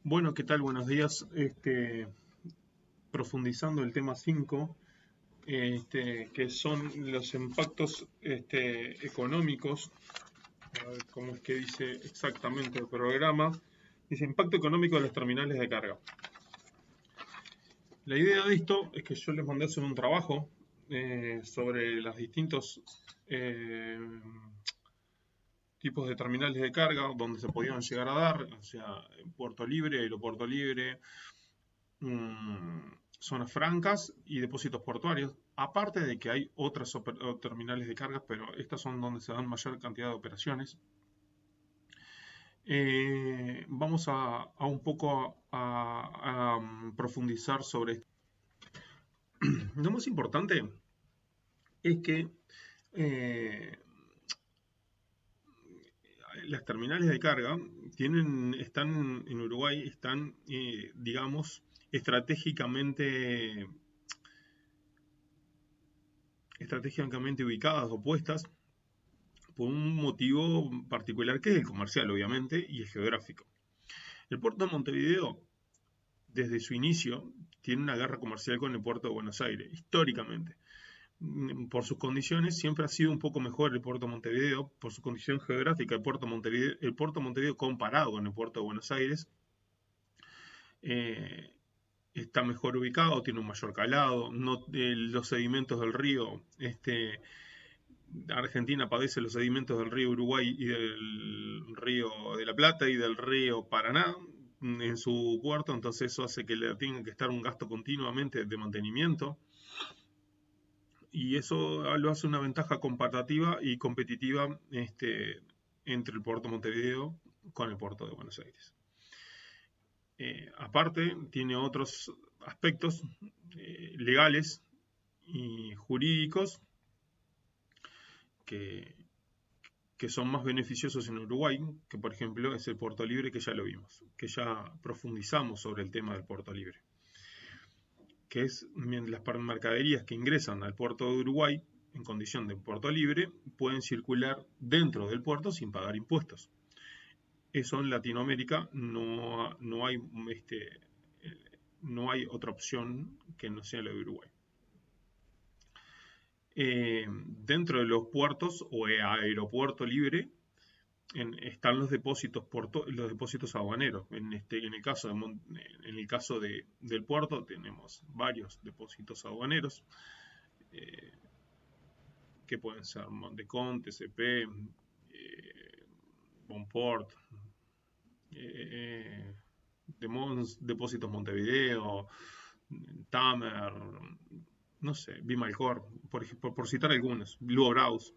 Bueno, ¿qué tal? Buenos días. Profundizando el tema 5, que son los impactos económicos. A ver cómo es que dice exactamente el programa. Dice impacto económico de las terminales de carga. La idea de esto es que yo les mandé a hacer un trabajo sobre los distintos eh, tipos de terminales de carga donde se podían llegar a dar, o sea, puerto libre, aeropuerto libre, zonas francas y depósitos portuarios. Aparte de que hay otras terminales de cargas, pero estas son donde se dan mayor cantidad de operaciones. Vamos a un poco a profundizar sobre esto. Lo más importante es que eh, las terminales de carga están en Uruguay, están, digamos, estratégicamente ubicadas o puestas por un motivo particular que es el comercial, obviamente, y el geográfico. El puerto de Montevideo, desde su inicio, tiene una guerra comercial con el puerto de Buenos Aires, históricamente. Por sus condiciones, siempre ha sido un poco mejor el puerto de Montevideo, por su condición geográfica, el puerto de Montevideo comparado con el puerto de Buenos Aires, eh, está mejor ubicado, tiene un mayor calado, no, los sedimentos del río, Argentina padece los sedimentos del río Uruguay y del río de la Plata y del río Paraná en su puerto, entonces eso hace que le tenga que estar un gasto continuamente de mantenimiento y eso lo hace una ventaja comparativa y competitiva entre el puerto de Montevideo con el puerto de Buenos Aires. Aparte, tiene otros aspectos legales y jurídicos que, que son más beneficiosos en Uruguay, que por ejemplo es el puerto libre, que ya lo vimos, que ya profundizamos sobre el tema del puerto libre, que es las mercaderías que ingresan al puerto de Uruguay en condición de puerto libre pueden circular dentro del puerto sin pagar impuestos. Eso en Latinoamérica no hay otra opción que no sea la de Uruguay. Dentro de los puertos o aeropuerto libre están los depósitos aduaneros. En el caso del puerto tenemos varios depósitos aduaneros eh, que pueden ser Montecón, TCP, Bonport, eh, Depósitos Montevideo, Tamer, no sé, Bimalcor, por citar algunos, Blue Browse.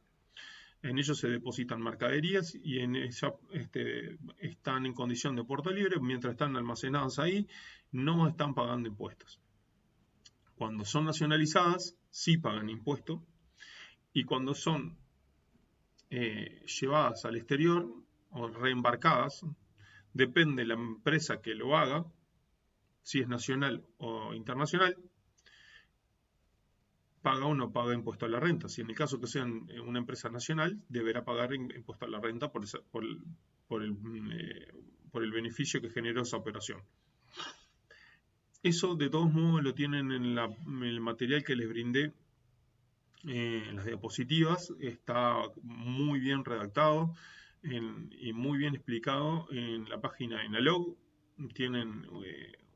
En ellos se depositan mercaderías y están en condición de puerto libre, mientras están almacenadas ahí, no están pagando impuestos. Cuando son nacionalizadas, sí pagan impuestos, y cuando son llevadas al exterior o reembarcadas, depende de la empresa que lo haga, si es nacional o internacional, paga o no paga impuesto a la renta. Si en el caso que sea una empresa nacional, deberá pagar impuesto a la renta por el, eh, por el beneficio que generó esa operación. Eso de todos modos lo tienen en el material que les brindé en las diapositivas. Está muy bien redactado y muy bien explicado en la página Enalog. Tienen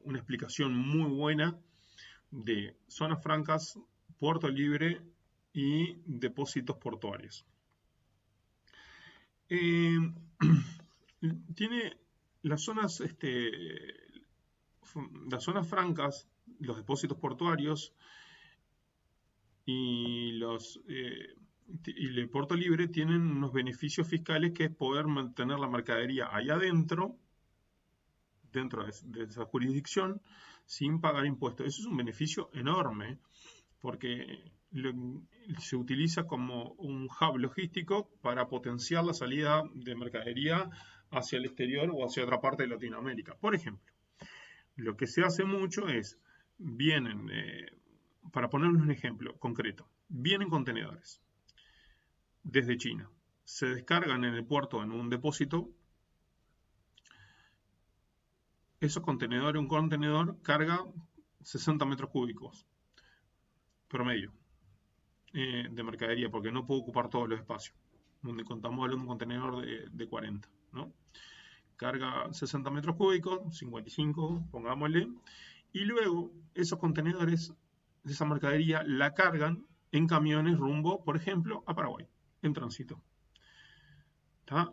una explicación muy buena de zonas francas, puerto libre y depósitos portuarios. Eh, tiene las zonas, las zonas francas, los depósitos portuarios y y el puerto libre tienen unos beneficios fiscales que es poder mantener la mercadería allá adentro, dentro de esa jurisdicción, sin pagar impuestos. Eso es un beneficio enorme porque se utiliza como un hub logístico para potenciar la salida de mercadería hacia el exterior o hacia otra parte de Latinoamérica. Por ejemplo, lo que se hace mucho es, vienen, para ponerles un ejemplo concreto, vienen contenedores desde China, se descargan en el puerto en un depósito, esos contenedores, un contenedor carga 60 metros cúbicos promedio de mercadería, porque no puedo ocupar todos los espacios. Donde contamos hablando de un contenedor de 40, ¿no? Carga 60 metros cúbicos, 55, pongámosle, y luego esos contenedores de esa mercadería la cargan en camiones rumbo, por ejemplo, a Paraguay, en tránsito. ¿Está?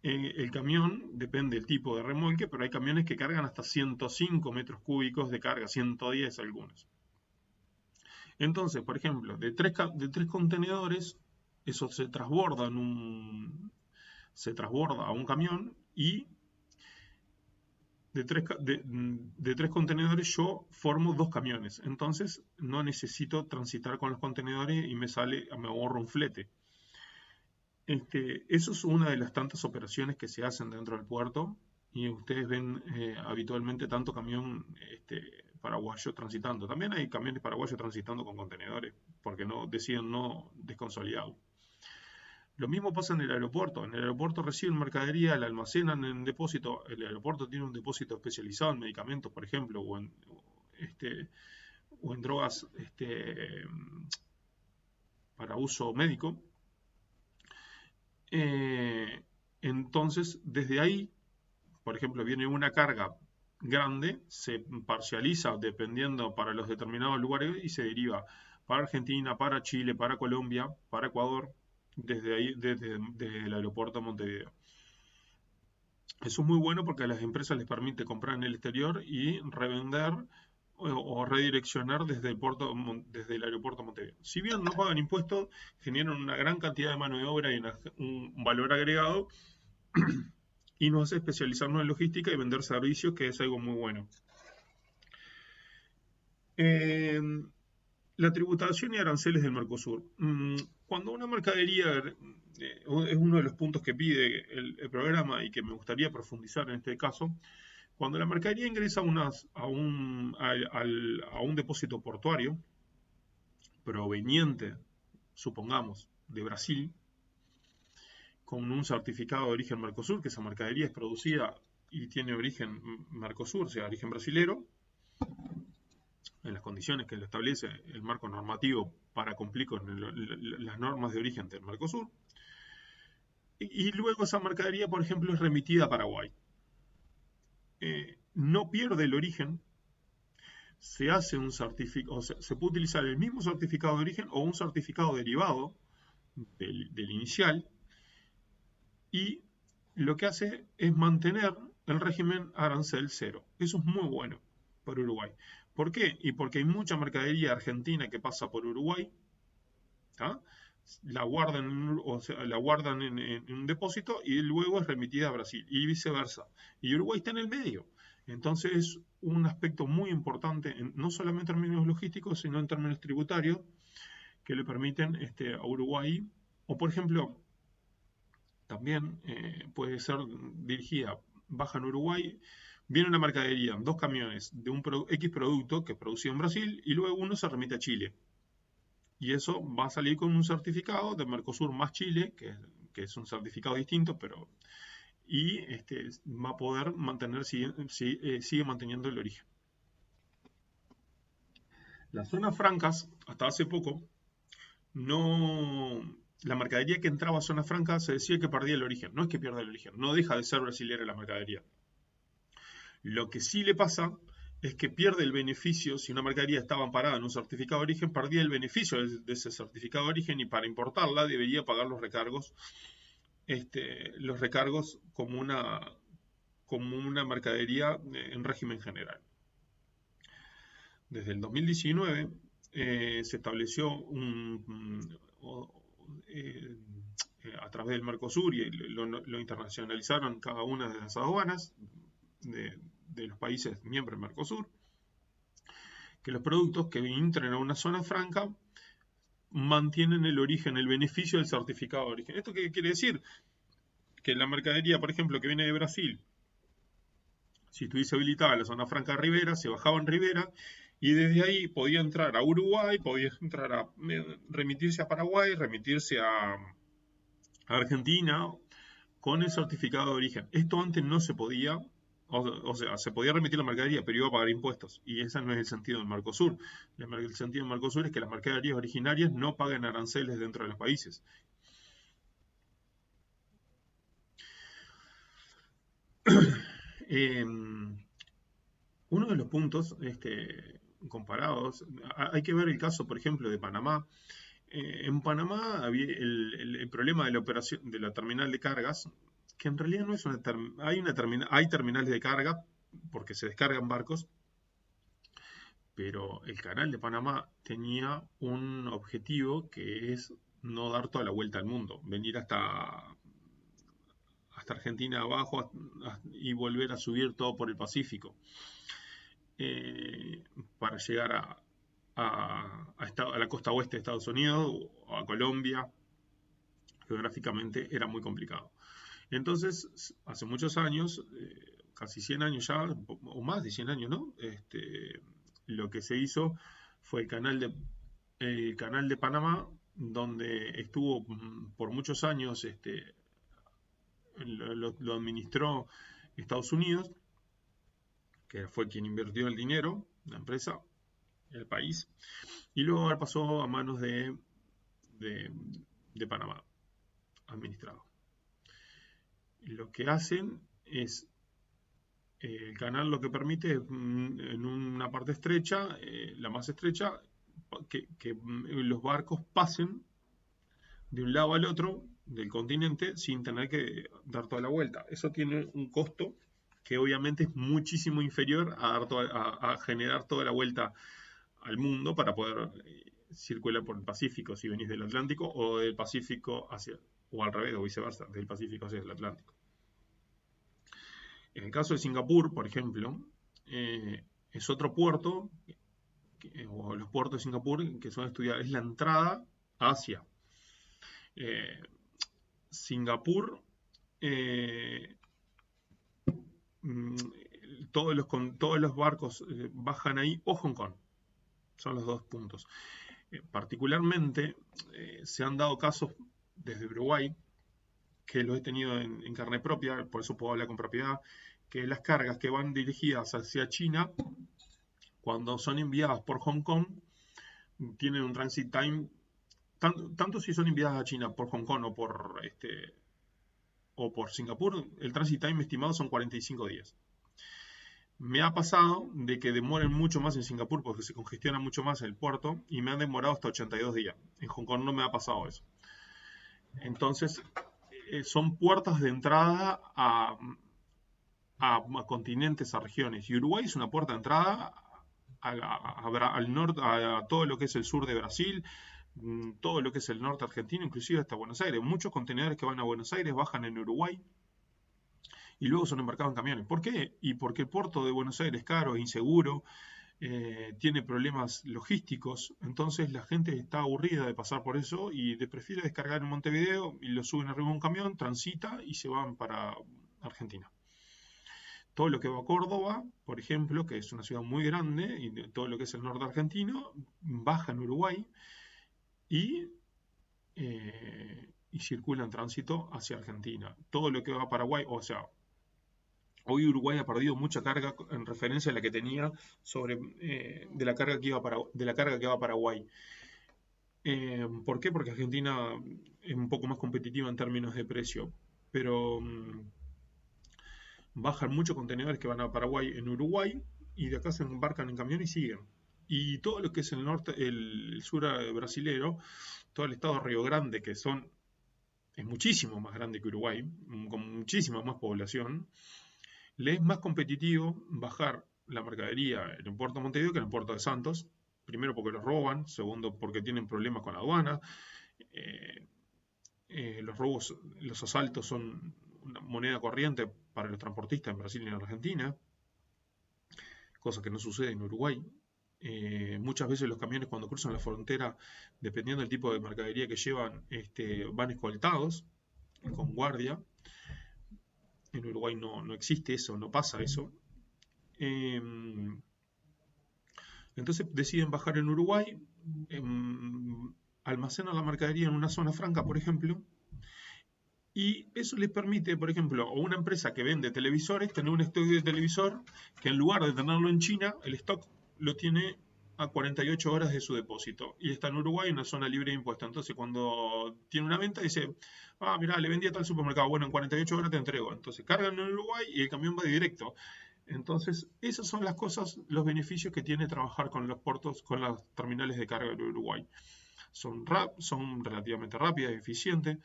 El camión depende del tipo de remolque, pero hay camiones que cargan hasta 105 metros cúbicos de carga, 110 algunos. Entonces, por ejemplo, de tres contenedores, eso se transborda a un camión, y de tres contenedores yo formo dos camiones. Entonces no necesito transitar con los contenedores y me ahorro un flete. Eso es una de las tantas operaciones que se hacen dentro del puerto, y ustedes ven habitualmente tanto camión paraguayo transitando. También hay camiones paraguayos transitando con contenedores, porque deciden no desconsolidarlo. Lo mismo pasa en el aeropuerto. En el aeropuerto reciben mercadería, la almacenan en depósito. El aeropuerto tiene un depósito especializado en medicamentos, por ejemplo, o en drogas para uso médico. Entonces, desde ahí, por ejemplo, viene una carga grande, se parcializa dependiendo para los determinados lugares y se deriva para Argentina, para Chile, para Colombia, para Ecuador, desde ahí, desde el aeropuerto de Montevideo. Eso es muy bueno porque a las empresas les permite comprar en el exterior y revender o redireccionar desde el aeropuerto de Montevideo. Si bien no pagan impuestos, generan una gran cantidad de mano de obra y un valor agregado, y nos hace especializarnos en logística y vender servicios, que es algo muy bueno. La tributación y aranceles del Mercosur. Cuando una mercadería, es uno de los puntos que pide el programa y que me gustaría profundizar en este caso, cuando la mercadería ingresa a un depósito portuario proveniente, supongamos, de Brasil, con un certificado de origen Mercosur, que esa mercadería es producida y tiene origen Mercosur, o sea, origen brasilero, en las condiciones que lo establece el marco normativo para cumplir con las normas de origen del Mercosur, y luego esa mercadería, por ejemplo, es remitida a Paraguay. No pierde el origen, se hace un certificado, o sea, se puede utilizar el mismo certificado de origen o un certificado derivado del inicial, y lo que hace es mantener el régimen arancel cero. Eso es muy bueno para Uruguay. ¿Por qué? Y porque hay mucha mercadería argentina que pasa por Uruguay, ¿tá? La guardan en un depósito y luego es remitida a Brasil, y viceversa. Y Uruguay está en el medio. Entonces es un aspecto muy importante, no solamente en términos logísticos, sino en términos tributarios, que le permiten a Uruguay, o por ejemplo, también puede ser dirigida, baja en Uruguay, viene una mercadería, dos camiones de un X producto que es producido en Brasil, y luego uno se remite a Chile. Y eso va a salir con un certificado de Mercosur más Chile, que es un certificado distinto, y va a poder sigue manteniendo el origen. Las zonas francas, hasta hace poco, la mercadería que entraba a zona franca se decía que perdía el origen. No es que pierda el origen, no deja de ser brasileña la mercadería. Lo que sí le pasa es que pierde el beneficio. Si una mercadería estaba amparada en un certificado de origen, perdía el beneficio de ese certificado de origen, y para importarla debería pagar los recargos como una mercadería en régimen general. Desde el 2019 se estableció a través del Mercosur, y lo internacionalizaron cada una de las aduanas de los países miembros del Mercosur, que los productos que entren a una zona franca mantienen el origen, el beneficio del certificado de origen. ¿Esto qué quiere decir? Que la mercadería, por ejemplo, que viene de Brasil, si estuviese habilitada la zona franca de Rivera, se bajaba en Rivera, y desde ahí podía entrar a Uruguay, podía entrar a remitirse a Paraguay, remitirse a Argentina con el certificado de origen. Esto antes no se podía, O sea, se podía remitir la mercadería, pero iba a pagar impuestos. Y ese no es el sentido del Mercosur. El sentido del Mercosur es que las mercaderías originarias no paguen aranceles dentro de los países. Eh, Uno de los puntos comparados, hay que ver el caso, por ejemplo, de Panamá. En Panamá había el problema de la operación de la terminal de cargas, que en realidad no es hay terminales de carga porque se descargan barcos, pero el canal de Panamá tenía un objetivo que es no dar toda la vuelta al mundo, venir hasta Argentina abajo y volver a subir todo por el Pacífico, eh, para llegar a la costa oeste de Estados Unidos o a Colombia. Geográficamente era muy complicado. Entonces, hace muchos años, casi 100 años ya, o más de 100 años, ¿no? Lo que se hizo fue el canal de Panamá, donde estuvo por muchos años, lo administró Estados Unidos, que fue quien invirtió el dinero, la empresa, el país, y luego ahora pasó a manos de, de Panamá, administrado. Lo que hacen es, el canal lo que permite es, en una parte estrecha, la más estrecha, que los barcos pasen de un lado al otro del continente sin tener que dar toda la vuelta. Eso tiene un costo que obviamente es muchísimo inferior a generar toda la vuelta al mundo para poder circular por el Pacífico si venís del Atlántico, o del Pacífico o al revés, o viceversa, del Pacífico hacia el Atlántico. En el caso de Singapur, por ejemplo, es otro puerto, o los puertos de Singapur que son estudiados, es la entrada a Asia. Eh, Singapur, eh, mm, todos los barcos bajan ahí, o Hong Kong, son los dos puntos. Particularmente, se han dado casos desde Uruguay, que lo he tenido en carne propia, por eso puedo hablar con propiedad, que las cargas que van dirigidas hacia China, cuando son enviadas por Hong Kong, tienen un transit time, tanto si son enviadas a China por Hong Kong o por Singapur, el transit time estimado son 45 días. Me ha pasado de que demoren mucho más en Singapur porque se congestiona mucho más el puerto, y me han demorado hasta 82 días. En Hong Kong no me ha pasado eso. Entonces, son puertas de entrada a continentes, a regiones. Y Uruguay es una puerta de entrada al norte, a todo lo que es el sur de Brasil, todo lo que es el norte argentino, inclusive hasta Buenos Aires. Muchos contenedores que van a Buenos Aires bajan en Uruguay y luego son embarcados en camiones. ¿Por qué? Y porque el puerto de Buenos Aires es caro, es inseguro, tiene problemas logísticos, entonces la gente está aburrida de pasar por eso y prefiere descargar en Montevideo y lo suben arriba de un camión, transita y se van para Argentina. Todo lo que va a Córdoba, por ejemplo, que es una ciudad muy grande, y todo lo que es el norte argentino, baja en Uruguay y, circula en tránsito hacia Argentina. Todo lo que va a Paraguay, o sea, hoy Uruguay ha perdido mucha carga en referencia a la que tenía de la carga que va a Paraguay. ¿Por qué? Porque Argentina es un poco más competitiva en términos de precio, pero bajan muchos contenedores que van a Paraguay en Uruguay, y de acá se embarcan en camión y siguen. Y todo lo que es el norte, el sur brasilero, todo el estado de Río Grande, es muchísimo más grande que Uruguay, con muchísima más población, le es más competitivo bajar la mercadería en el puerto de Montevideo que en el puerto de Santos. Primero porque los roban, segundo porque tienen problemas con la aduana. Los robos, los asaltos son una moneda corriente para los transportistas en Brasil y en Argentina, cosa que no sucede en Uruguay. Muchas veces los camiones, cuando cruzan la frontera, dependiendo del tipo de mercadería que llevan, van escoltados con guardia. En Uruguay no existe eso, no pasa eso. Entonces deciden bajar en Uruguay, almacenan la mercadería en una zona franca, por ejemplo, Y eso les permite, por ejemplo, a una empresa que vende televisores, tener un stock de televisor que en lugar de tenerlo en China, el stock lo tiene a 48 horas de su depósito. Y está en Uruguay, en una zona libre de impuestos. Entonces, cuando tiene una venta, dice, mira, le vendí a tal supermercado, bueno, en 48 horas te entrego. Entonces, cargan en Uruguay y el camión va directo. Entonces, esas son las cosas, los beneficios que tiene trabajar con los puertos, con las terminales de carga de Uruguay. Son relativamente rápidas y eficientes.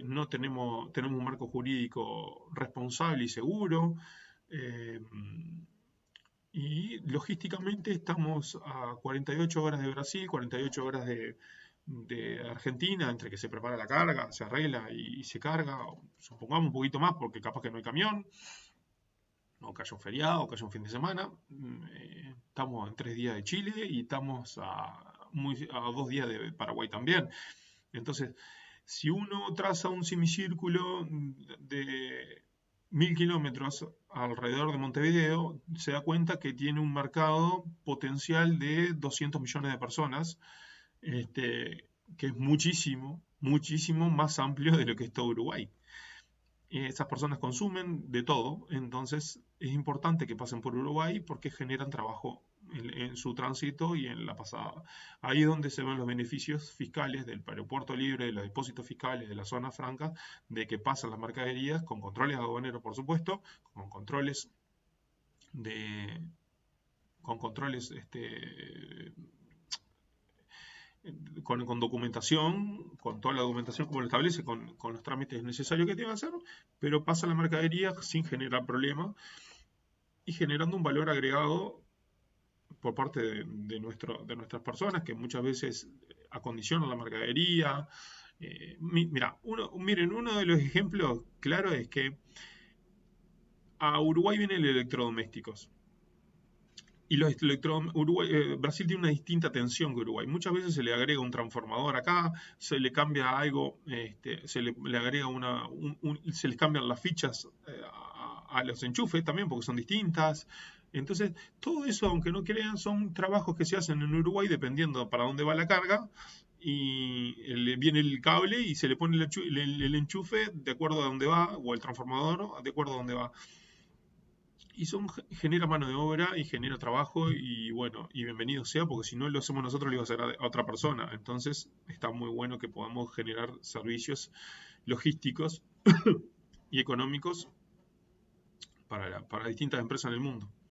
No tenemos un marco jurídico responsable y seguro. eh, y logísticamente estamos a 48 horas de Brasil, 48 horas de Argentina, entre que se prepara la carga, se arregla y se carga, supongamos un poquito más porque capaz que no hay camión, o que haya un feriado, o que haya un fin de semana. Estamos en 3 días de Chile y estamos a 2 días de Paraguay también. Entonces, si uno traza un semicírculo de 1000 kilómetros alrededor de Montevideo, se da cuenta que tiene un mercado potencial de 200 millones de personas, que es muchísimo, muchísimo más amplio de lo que es todo Uruguay. Esas personas consumen de todo, entonces es importante que pasen por Uruguay porque generan trabajo en su tránsito y en la pasada. Ahí es donde se ven los beneficios fiscales del aeropuerto libre, de los depósitos fiscales, de la zona franca, de que pasan las mercaderías con controles aduaneros, por supuesto, con controles de con controles con documentación, con toda la documentación como lo establece, con los trámites necesarios que tiene que hacer, pero pasa la mercadería sin generar problema y generando un valor agregado por parte de nuestras personas que muchas veces acondicionan la mercadería. Miren, uno de los ejemplos claros es que a Uruguay vienen electrodomésticos. Y Brasil tiene una distinta tensión que Uruguay. Muchas veces se le agrega un transformador acá, se le cambia algo, se le agrega se les cambian las fichas a los enchufes también porque son distintas. Entonces, todo eso, aunque no crean, son trabajos que se hacen en Uruguay dependiendo para dónde va la carga. Y viene el cable y se le pone el enchufe de acuerdo a dónde va, o el transformador de acuerdo a dónde va. Y genera mano de obra y genera trabajo y bueno, y bienvenido sea, porque si no lo hacemos nosotros, lo iba a hacer a otra persona. Entonces está muy bueno que podamos generar servicios logísticos y económicos para distintas empresas en el mundo.